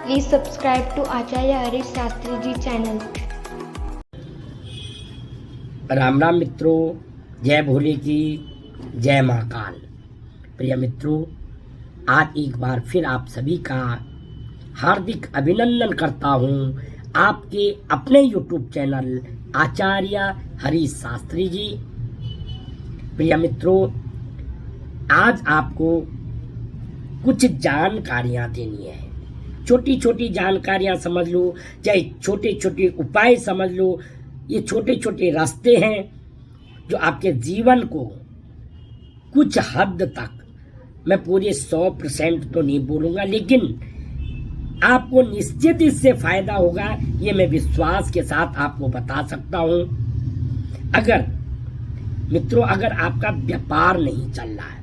Please subscribe to Acharya Harish Shastri Ji channel. Ram Ram मित्रों, जय भोले की जय महाकाल। प्रिय मित्रों, आज एक बार फिर आप सभी का हार्दिक अभिनंदन करता हूं आपके अपने YouTube चैनल आचार्य हरीश शास्त्री जी। प्रिय मित्रों, आज आपको कुछ जानकारियां देनी है। छोटी छोटी जानकारियां समझ लो, चाहे छोटे छोटे उपाय समझ लो। ये छोटे छोटे रास्ते हैं जो आपके जीवन को कुछ हद तक, मैं पूरे 100% तो नहीं बोलूँगा, लेकिन आपको निश्चित इससे फायदा होगा, ये मैं विश्वास के साथ आपको बता सकता हूँ। अगर मित्रों, अगर आपका व्यापार नहीं चल रहा है,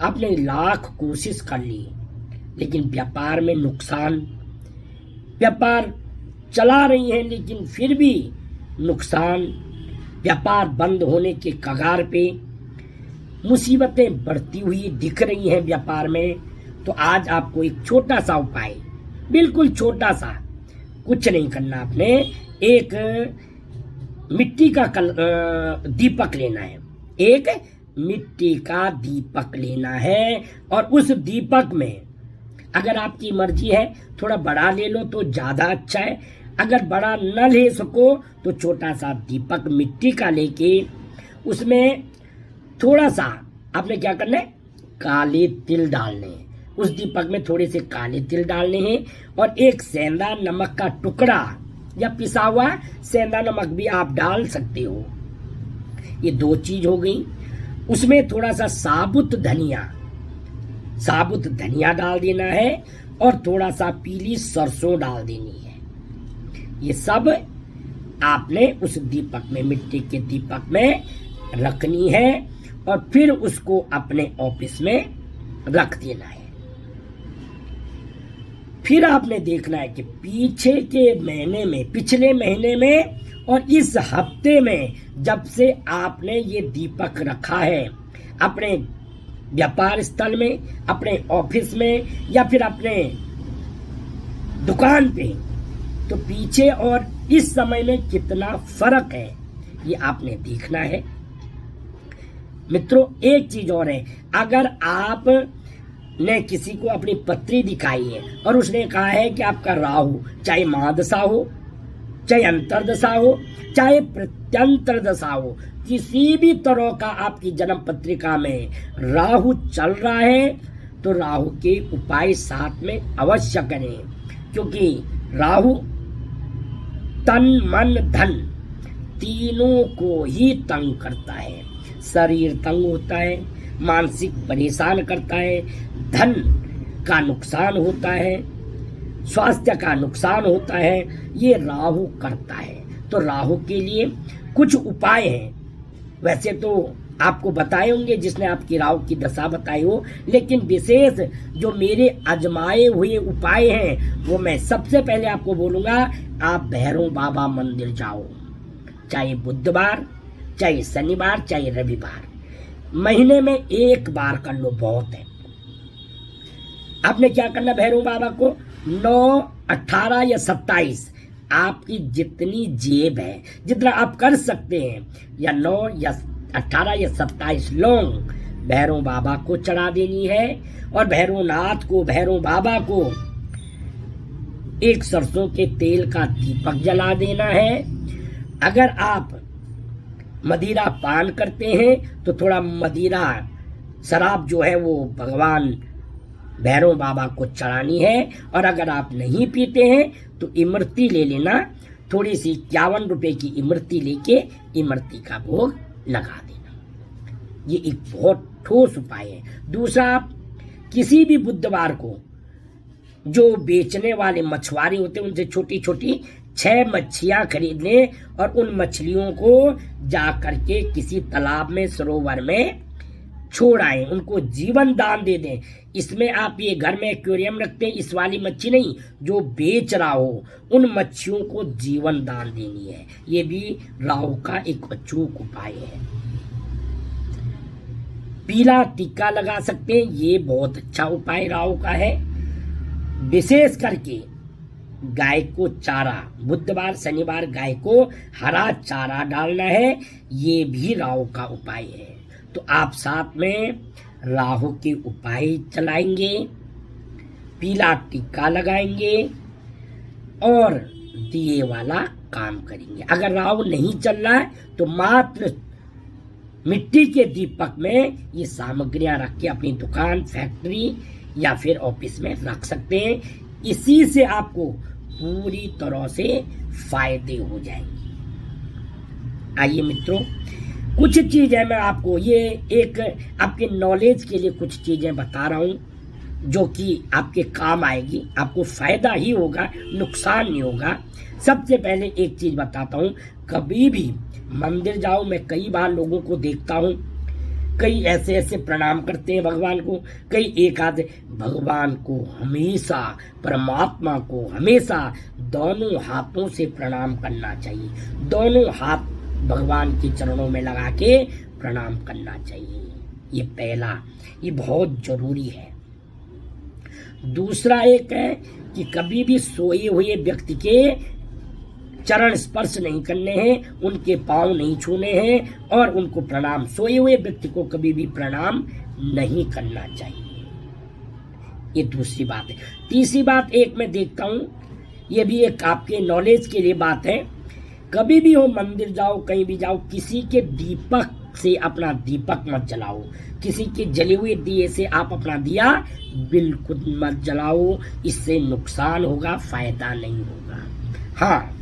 आपने लाख कोशिश कर ली लेकिन व्यापार में नुकसान, व्यापार चला रही हैं लेकिन फिर भी नुकसान, व्यापार बंद होने के कगार पे, मुसीबतें बढ़ती हुई दिख रही हैं व्यापार में, तो आज आपको एक छोटा सा उपाय, बिल्कुल छोटा सा, कुछ नहीं करना। आपने एक मिट्टी का दीपक लेना है, एक मिट्टी का दीपक लेना है। और उस दीपक में अगर आपकी मर्जी है थोड़ा बड़ा ले लो तो ज़्यादा अच्छा है, अगर बड़ा न ले सको तो छोटा सा दीपक मिट्टी का लेके उसमें थोड़ा सा आपने क्या करना है, काले तिल डालने हैं। उस दीपक में थोड़े से काले तिल डालने हैं और एक सेंधा नमक का टुकड़ा या पिसा हुआ सेंधा नमक भी आप डाल सकते हो। ये दो चीज हो गई। उसमें थोड़ा सा साबुत धनिया डाल देना है और थोड़ा सा पीली सरसों डाल देनी है। ये सब आपने उस दीपक में, मिट्टी के दीपक में रखनी है और फिर उसको अपने ऑफिस में रख देना है। फिर आपने देखना है कि पिछले महीने में और इस हफ्ते में जब से आपने ये दीपक रखा है अपने व्यापार स्थल में, अपने ऑफिस में या फिर अपने दुकान पे, तो पीछे और इस समय में कितना फर्क है ये आपने देखना है। मित्रों, एक चीज और है, अगर आप ने किसी को अपनी पत्री दिखाई है और उसने कहा है कि आपका राहु, चाहे महादशा हो, चाहे अंतरदशा हो, चाहे प्रत्यंतर दशा हो, किसी भी तरह का आपकी जन्म पत्रिका में राहु चल रहा है तो राहु के उपाय साथ में अवश्य करें, क्योंकि राहु तन मन धन तीनों को ही तंग करता है। शरीर तंग होता है, मानसिक परेशान करता है, धन का नुकसान होता है, स्वास्थ्य का नुकसान होता है, ये राहु करता है। तो राहु के लिए कुछ उपाय हैं। वैसे तो आपको बताए होंगे जिसने आपकी राहु की दशा बताई हो, लेकिन विशेष जो मेरे आजमाए हुए उपाय हैं वो मैं सबसे पहले आपको बोलूँगा, आप भैरव बाबा मंदिर जाओ, चाहे बुधवार, चाहे शनिवार, चाहे रविवार, महीने में एक बार कर लो, बहुत है। आपने क्या करना, भैरव बाबा को 9, 18 या 27, आपकी जितनी जेब है, जितना आप कर सकते हैं, या 9 या 18 या 27 लौंग भैरव बाबा को चढ़ा देनी है। और भैरवनाथ को, भैरव बाबा को एक सरसों के तेल का दीपक जला देना है। अगर आप मदिरा पान करते हैं तो थोड़ा मदिरा, शराब जो है वो भगवान भैरव बाबा को चढ़ानी है। और अगर आप नहीं पीते हैं तो इमरती ले लेना, थोड़ी सी 51 रुपए की इमरती लेके इमरती का भोग लगा देना। ये एक बहुत ठोस उपाय है। दूसरा, आप किसी भी बुधवार को जो बेचने वाले मछुआरे होते हैं उनसे छोटी छोटी 6 मच्छियां खरीद लें और उन मछलियों को जा करके किसी तालाब में, सरोवर में छोड़ आए, उनको जीवन दान दे दें। इसमें आप ये घर में एक्वेरियम रखते हैं, इस वाली मच्छी नहीं, जो बेच रहा हो उन मच्छियों को जीवन दान देनी है। ये भी राहु का एक अचूक उपाय है। पीला टीका लगा सकते हैं, ये बहुत अच्छा उपाय राहु का है। विशेष करके गाय को चारा, बुधवार शनिवार गाय को हरा चारा डालना है, ये भी राहु का उपाय है। तो आप साथ में राहु के उपाय चलाएंगे, पीला टीका लगाएंगे और दिए वाला काम करेंगे। अगर राहु नहीं चल रहा है तो मात्र मिट्टी के दीपक में ये सामग्रियां रख के अपनी दुकान, फैक्ट्री या फिर ऑफिस में रख सकते हैं। इसी से आपको पूरी तरह से फायदे हो जाएंगे। आइए मित्रों, कुछ चीजें मैं आपको ये एक आपके नॉलेज के लिए कुछ चीजें बता रहा हूं जो कि आपके काम आएगी, आपको फायदा ही होगा, नुकसान नहीं होगा। सबसे पहले एक चीज बताता हूं, कभी भी मंदिर जाओ, मैं कई बार लोगों को देखता हूं, कई ऐसे ऐसे प्रणाम करते हैं भगवान को, कई एक आधे। भगवान को हमेशा, परमात्मा को हमेशा दोनों हाथों से प्रणाम करना चाहिए। दोनों हाथ भगवान के चरणों में लगा के प्रणाम करना चाहिए। ये पहला, ये बहुत जरूरी है। दूसरा एक है कि कभी भी सोए हुए व्यक्ति के चरण स्पर्श नहीं करने हैं, उनके पांव नहीं छूने हैं और उनको प्रणाम, सोए हुए व्यक्ति को कभी भी प्रणाम नहीं करना चाहिए। ये दूसरी बात है। तीसरी बात एक मैं देखता हूं, ये भी एक आपके नॉलेज के लिए बात है, कभी भी हो मंदिर जाओ, कहीं भी जाओ, किसी के दीपक से अपना दीपक मत जलाओ, किसी के जले हुए दिए से आप अपना दिया बिल्कुल मत जलाओ। इससे नुकसान होगा, फायदा नहीं होगा। हाँ,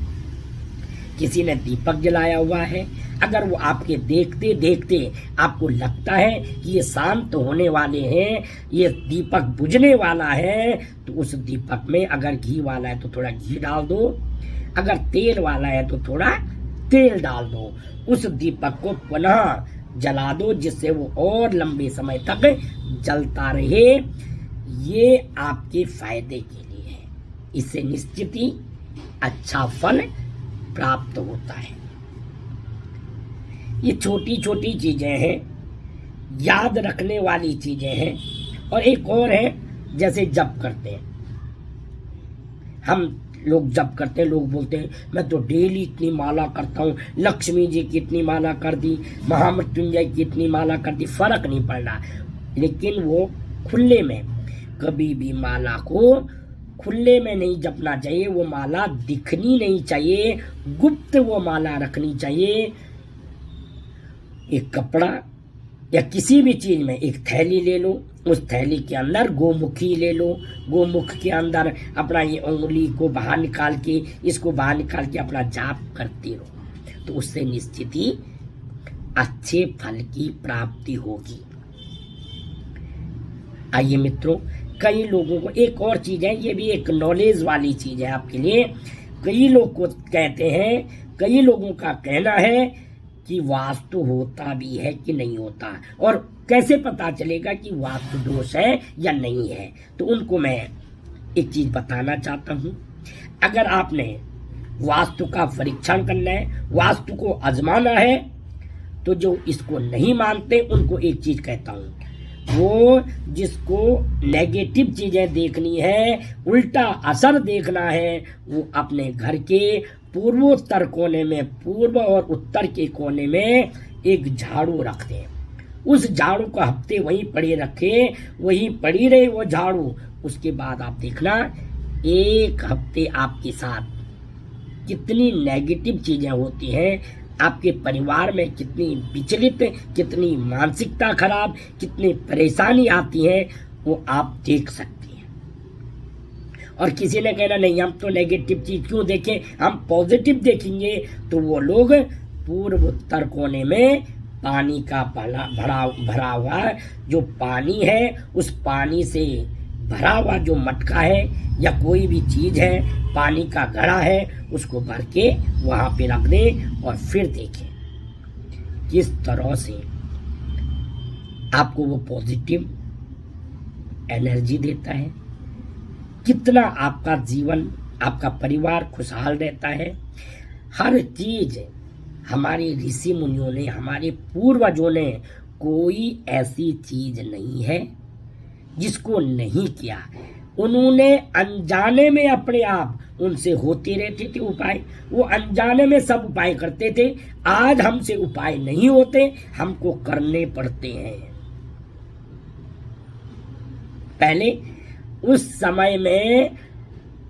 किसी ने दीपक जलाया हुआ है, अगर वो आपके देखते देखते आपको लगता है कि ये शांत होने वाले हैं, ये दीपक बुझने वाला है, तो उस दीपक में अगर घी वाला है तो थोड़ा घी डाल दो, अगर तेल वाला है तो थोड़ा तेल डाल दो, उस दीपक को पुनः जला दो जिससे वो और लंबे समय तक जलता रहे। ये आपके फायदे के लिए है, इससे निश्चित ही अच्छा फल प्राप्त होता है। ये छोटी छोटी चीजें हैं, याद रखने वाली चीजें हैं। और एक और है, जैसे जप करते हैं हम लोग, जप करते हैं, लोग बोलते हैं मैं तो डेली इतनी माला करता हूँ, लक्ष्मी जी की इतनी माला कर दी, महामृत्युंजय की इतनी माला कर दी, फर्क नहीं पड़ रहा। लेकिन वो खुले में, कभी भी माला को खुले में नहीं जपना चाहिए, वो माला दिखनी नहीं चाहिए, गुप्त वो माला रखनी चाहिए। एक कपड़ा या किसी भी चीज में एक थैली ले लो, उस थैली के अंदर गोमुखी ले लो, गोमुख के अंदर अपना ये उंगली को बाहर निकाल के, इसको बाहर निकाल के अपना जाप करते रहो, तो उससे निश्चित ही अच्छे फल की प्राप्ति होगी। आइए मित्रों, कई लोगों को एक और चीज है, ये भी एक नॉलेज वाली चीज है आपके लिए। कई लोग को कहते हैं, कई लोगों का कहना है कि वास्तु होता भी है कि नहीं होता, और कैसे पता चलेगा कि वास्तु दोष है या नहीं है। तो उनको मैं एक चीज बताना चाहता हूं, अगर आपने वास्तु का परीक्षण करना है, वास्तु को आजमाना है, तो जो इसको नहीं मानते उनको एक चीज कहता हूं, वो जिसको नेगेटिव चीजें देखनी है, उल्टा असर देखना है, वो अपने घर के पूर्वोत्तर कोने में, पूर्व और उत्तर के कोने में एक झाड़ू रख दें। उस झाड़ू को हफ्ते वहीं पड़े रखे, वहीं पड़ी रहे वो झाड़ू। उसके बाद आप देखना, एक हफ्ते आपके साथ कितनी नेगेटिव चीजें होती हैं, आपके परिवार में कितनी विचलित, कितनी मानसिकता खराब, कितनी परेशानी आती है, वो आप देख सकते हैं। और किसी ने कहना नहीं, हम तो नेगेटिव चीज क्यों देखें, हम पॉजिटिव देखेंगे। तो वो लोग पूर्व उत्तर कोने में पानी का भरा हुआ जो पानी है, उस पानी से भरा हुआ जो मटका है या कोई भी चीज है, पानी का घड़ा है, उसको भर के वहां पे रख दें और फिर देखें किस तरह से आपको वो पॉजिटिव एनर्जी देता है, कितना आपका जीवन, आपका परिवार खुशहाल रहता है। हर चीज हमारे ऋषि मुनियों ने, हमारे पूर्वजों ने, कोई ऐसी चीज नहीं है जिसको नहीं किया। उन्होंने अनजाने में अपने आप उनसे होते रहते थे उपाय, वो अनजाने में सब उपाय करते थे। आज हमसे उपाय नहीं होते, हमको करने पड़ते हैं। पहले उस समय में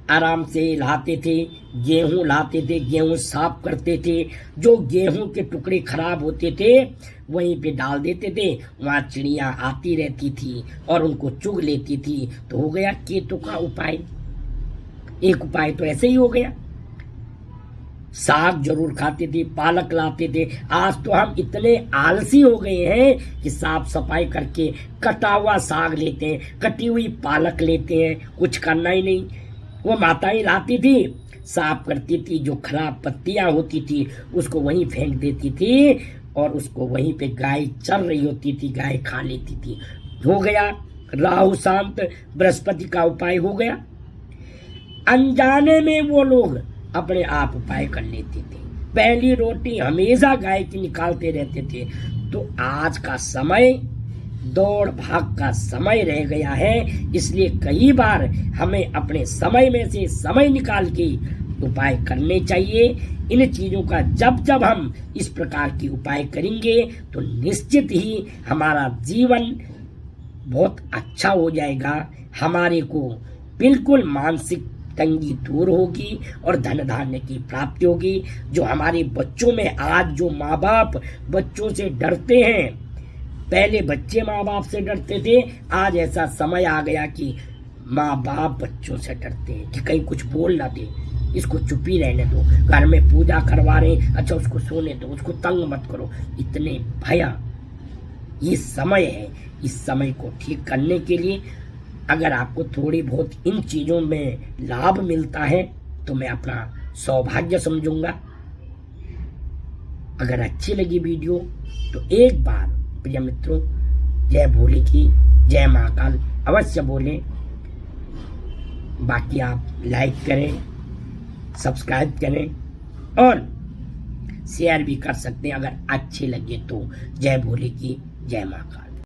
आराम से लाते थे, गेहूं लाते थे, गेहूं साफ करते थे, जो गेहूं के टुकड़े खराब होते थे वहीं पे डाल देते थे, वहां चिड़िया आती रहती थी और उनको चुग लेती थी। तो हो गया केतु का उपाय। एक उपाय तो ऐसे ही हो गया। साग जरूर खाते थे, पालक लाते थे। आज तो हम इतने आलसी हो गए हैं कि साफ सफाई करके कटा हुआ साग लेते हैं, कटी हुई पालक लेते हैं, कुछ करना ही नहीं। वो माताएं लाती थी, साफ करती थी, जो खराब पत्तियां होती थी उसको वहीं फेंक देती थी और उसको वहीं पे गाय चल रही होती थी, गाय खा लेती थी। हो गया राहु शांत, बृहस्पति का उपाय हो गया। अनजाने में वो लोग अपने आप उपाय कर लेते थे। पहली रोटी हमेशा गाय की निकालते रहते थे। तो आज का समय दौड़ भाग का समय रह गया है, इसलिए कई बार हमें अपने समय में से समय निकाल के उपाय करने चाहिए। इन चीजों का जब जब हम इस प्रकार की उपाय करेंगे तो निश्चित ही हमारा जीवन बहुत अच्छा हो जाएगा। हमारे को बिल्कुल मानसिक तंगी दूर होगी और धन धान्य की प्राप्ति होगी। जो हमारे बच्चों में आज जो माँ बाप बच्चों से डरते हैं, पहले बच्चे माँ बाप से डरते थे, आज ऐसा समय आ गया कि माँ बाप बच्चों से डरते हैं कि कहीं कुछ बोल ना दे, इसको चुप ही रहने दो, घर में पूजा करवा रहे, अच्छा उसको सोने दो, उसको तंग मत करो। इतने भया ये समय है। इस समय को ठीक करने के लिए अगर आपको थोड़ी बहुत इन चीजों में लाभ मिलता है तो मैं अपना सौभाग्य समझूंगा। अगर अच्छी लगी वीडियो तो एक बार प्रिय मित्रों जय भोले की जय महाकाल अवश्य बोलें। बाकी आप लाइक करें, सब्सक्राइब करें और शेयर भी कर सकते हैं अगर अच्छे लगे तो। जय भोले की जय महाकाल।